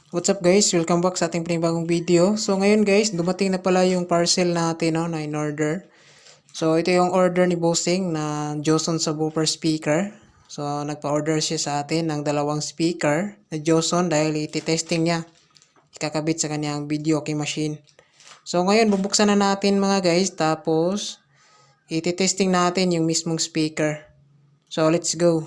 What's up guys? Welcome back sa ating panibagong video. So ngayon guys, dumating na pala yung parcel natin no, na in-order. So ito yung order ni Bossing na Joson subwoofer speaker. So nagpa-order siya sa atin ng dalawang speaker na Joson dahil iti-testing niya. Ikakabit sa kanyang video key machine. So ngayon bubuksan na natin mga guys, tapos iti-testing natin yung mismong speaker. So let's go.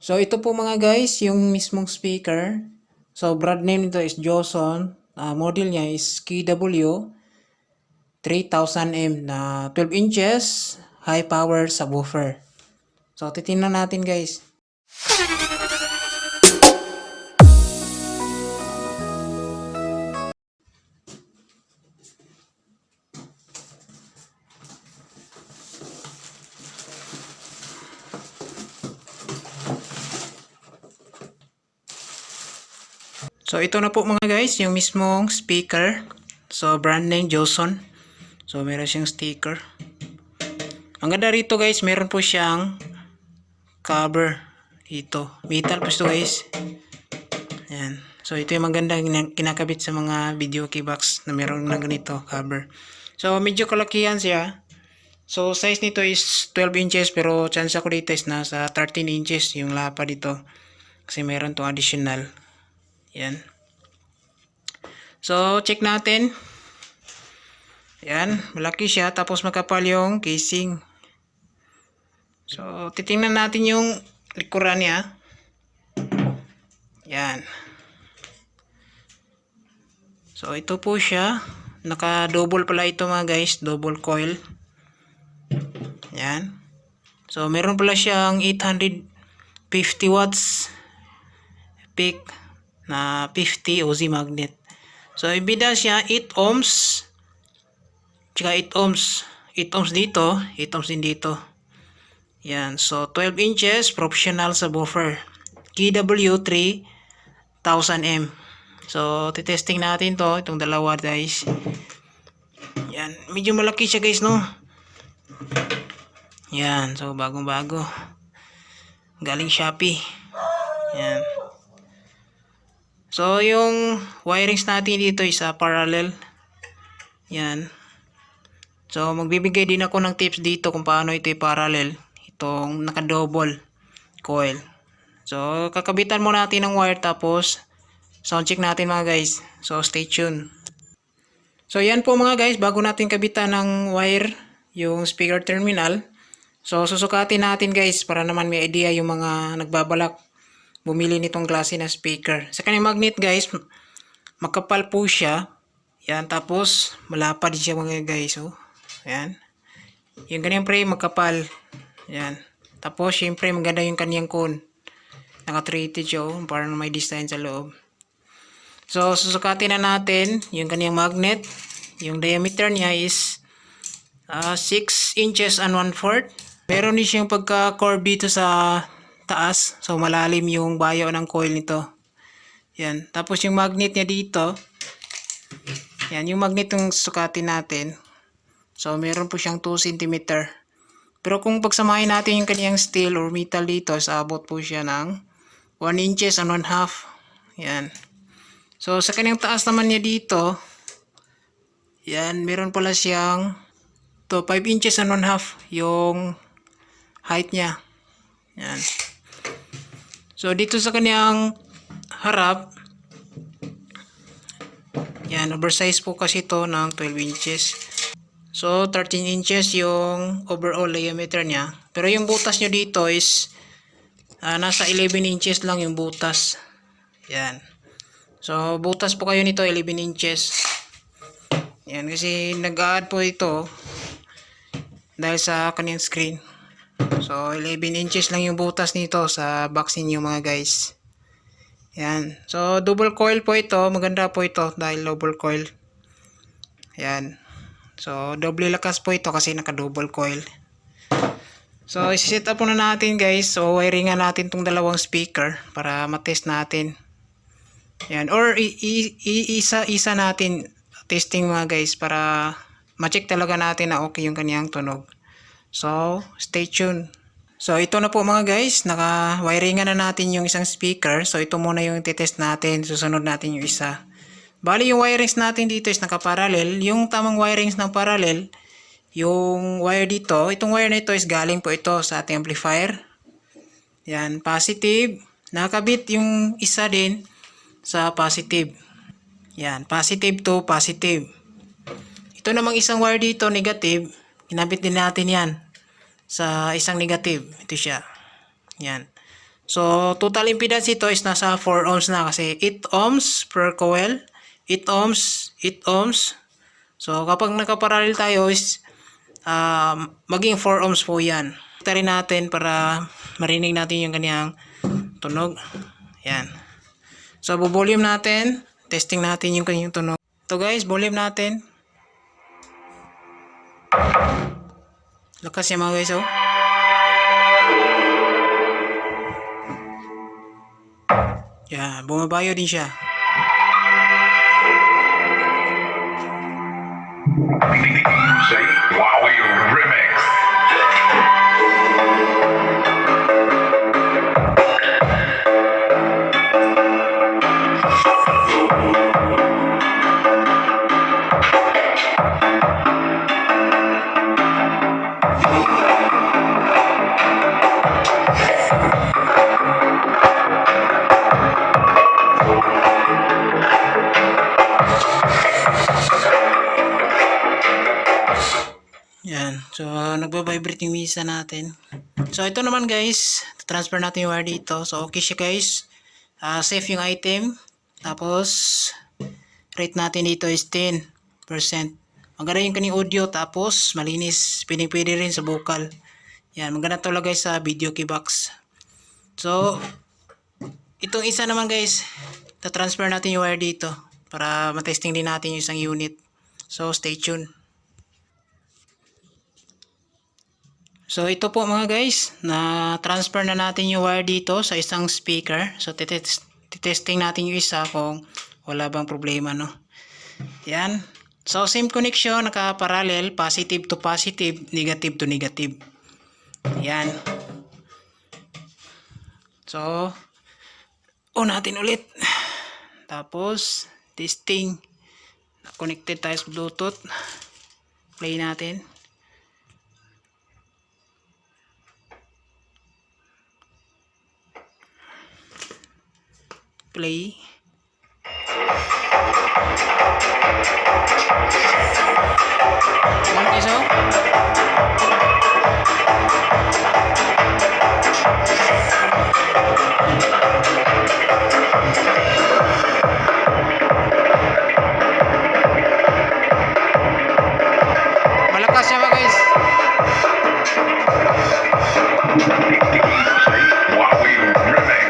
So ito po mga guys, yung mismong speaker. So brand name nito is Joson. Model niya is KW 3000M na 12 inches high power subwoofer. So titingnan natin guys. So ito na po mga guys, yung mismong speaker. So brand name Joson. So meron siyang sticker. Ang ganda rito guys, meron po siyang cover dito. Metal po ito guys. Ayan. So ito yung maganda kinakabit sa mga video key box na meron na ganito cover. So medyo kalakihan siya. So size nito is 12 inches pero chance ako dito is nasa 13 inches yung lapa dito. Kasi meron tong additional. Yan. So check natin. Yan, malaki siya tapos makapal yung casing. So titingnan natin yung likuran niya. Yan. So ito po siya. Naka-double pala ito mga guys, double coil. Yan. So meron pala siyang 850 watts peak na 50 OZ magnet. So ibida siya 8 ohms. Tsaka 8 ohms. 8 ohms dito, 8 ohms din dito. Yan. So 12 inches professional subwoofer. KW 3000M. So titesting natin to, itong dalawa guys. Yan, medyo malaki siya guys no. Yan, so bagong bago. Galing Shopee. Yan. So yung wirings natin dito is parallel. Yan. So magbibigay din ako ng tips dito kung paano ito parallel. Itong naka-double coil. So kakabitan mo natin ng wire tapos sound check natin mga guys. So stay tuned. So yan po mga guys, bago natin kabitan ng wire yung speaker terminal. So susukatin natin guys para naman may idea yung mga nagbabalak bumili nitong klase na speaker. Sa kanyang magnet guys, makapal po siya. Yan, tapos malapad siya mga guys. Oh. Yan. Yung kanyang frame magkapal. Yan. Tapos syempre maganda yung kanyang cone. Naka-treated siya oh, para may distance sa loob. So susukatin na natin yung kanyang magnet. Yung diameter niya is 6 inches and 1/4. Meron din siyang pagka-curve dito sa taas. So malalim yung bayo ng coil nito. Yan. Tapos yung magnet niya dito. Yan. Yung magnet yung sukatin natin. So meron po siyang 2 cm. Pero kung pagsamahin natin yung kanyang steel or metal dito, sabot po siya ng 1 inches and 1/2. Yan. So sa kanyang taas naman niya dito. Yan. Meron pala siyang 5 inches and 1/2 yung height niya. Yan. So dito sa kanyang harap, yan, oversize po kasi ito ng 12 inches. So 13 inches yung overall diameter niya. Pero yung butas nyo dito is nasa 11 inches lang yung butas. Yan. So butas po kayo nito 11 inches. Yan, kasi nag-add po ito dahil sa kanyang screen. So 11 inches lang yung butas nito sa box ninyo mga guys. Yan. So double coil po ito. Maganda po ito dahil double coil. Yan. So double lakas po ito kasi naka double coil. So, isi-set up muna natin guys. So, wiringan natin tong dalawang speaker para matest natin. Yan. Or, isa natin testing mga guys para ma-check talaga natin na okay yung kaniyang tunog. So, stay tuned. So, ito na po mga guys. Naka-wiringan na natin yung isang speaker. So, ito muna yung titest natin. Susunod natin yung isa. Bali, yung wirings natin dito is naka-parallel. Yung tamang wirings ng parallel, yung wire dito, itong wire na ito is galing po ito sa ating amplifier. Yan, positive. Nakabit yung isa din sa positive. Yan, positive to positive. Ito namang isang wire dito, negative. Kinabit din natin yan sa isang negative. Ito siya. Yan. So, total impedance ito is nasa 4 ohms na kasi 8 ohms per coil. 8 ohms, 8 ohms. So, kapag nakaparallel tayo is maging 4 ohms po yan. Ito rin natin para marinig natin yung kanyang tunog. Yan. So, volume natin. Testing natin yung kanyang tunog. Ito guys, volume natin. Lakas yan mga guys, oh. Yan, bumabayo din siya. Say Wowie Remix. Yan. So, nagba-vibrate yung misa natin. So, ito naman guys. Transfer natin yung wire dito. So, okay siya guys. Safe yung item. Tapos, rate natin dito is 10%. Maganda yung kanyang audio. Tapos, malinis. Pwede rin sa vocal. Yan. Maganda talaga guys sa video key box. So, itong isa naman guys. Ta-transfer natin yung wire dito. Para matesting din natin yung isang unit. So, stay tuned. So ito po mga guys, na transfer na natin yung wire dito sa isang speaker. So titesting natin yung isa kung wala bang problema, no. Yan. So same connection, naka-parallel, positive to positive, negative to negative. Yan. So on natin ulit. Tapos testing. Connected tayo sa Bluetooth. Play natin. Play. One piso. Malakas siya mga guys. Say Wowie Remix.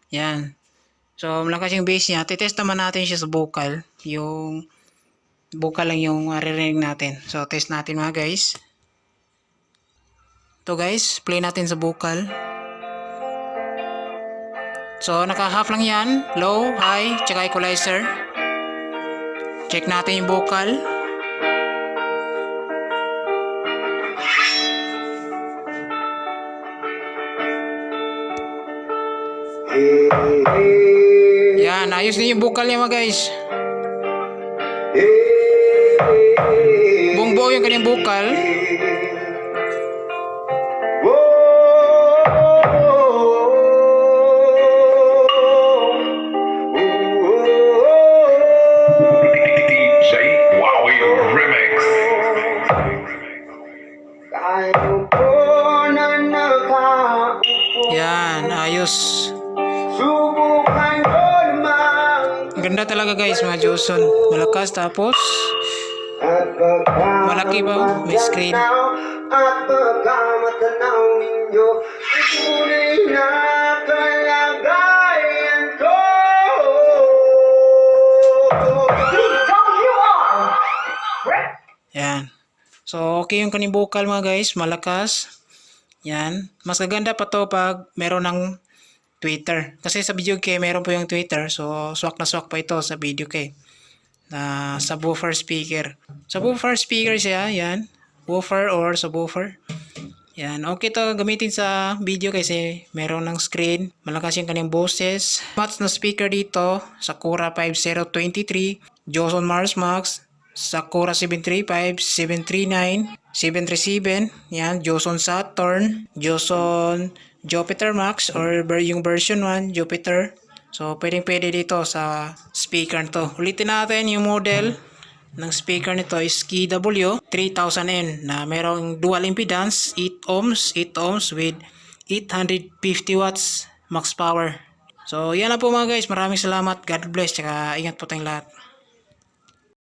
Yan. So, malakas yung bass niya. Titest naman natin siya sa vocal. Yung vocal lang yung maririnig natin. So, test natin mga guys. Ito guys, play natin sa vocal. So, naka-half lang yan. Low, high, tsaka equalizer. Check natin yung vocal. Yan, ayos din yung vocal niya mga guys. Buong buo yung kanyang vocal. Say Wowie Remix. Yan, ayos. Ganda talaga guys, mga Joson. Malakas tapos malaki ba? May screen. At pagkamatanaw ninyo, tunay na kalagayan ko. Yan. So, okay yung kaning vocal mga guys. Malakas. Yan. Mas gaganda pa to pag meron ng Twitter. Kasi sa video kay meron po yung Twitter. So, swak na swak pa ito sa video kay. Na subwoofer speaker. Subwoofer speaker siya. Yan. Woofer or subwoofer. Yan. Okay to gamitin sa video kasi meron ng screen. Malakas yung kanyang boses. Match na speaker dito. Sakura 5023. Joson Mars Max. Sakura 735, 739, 737, yan, Joson Saturn, Joson Jupiter Max or yung version 1, Jupiter. So, pwede dito sa speaker nito. Ulitin natin yung model ng speaker nito is KW3000N na merong dual impedance, 8 ohms with 850 watts max power. So, yan na po mga guys. Maraming salamat. God bless. Tsaka ingat po tayong lahat.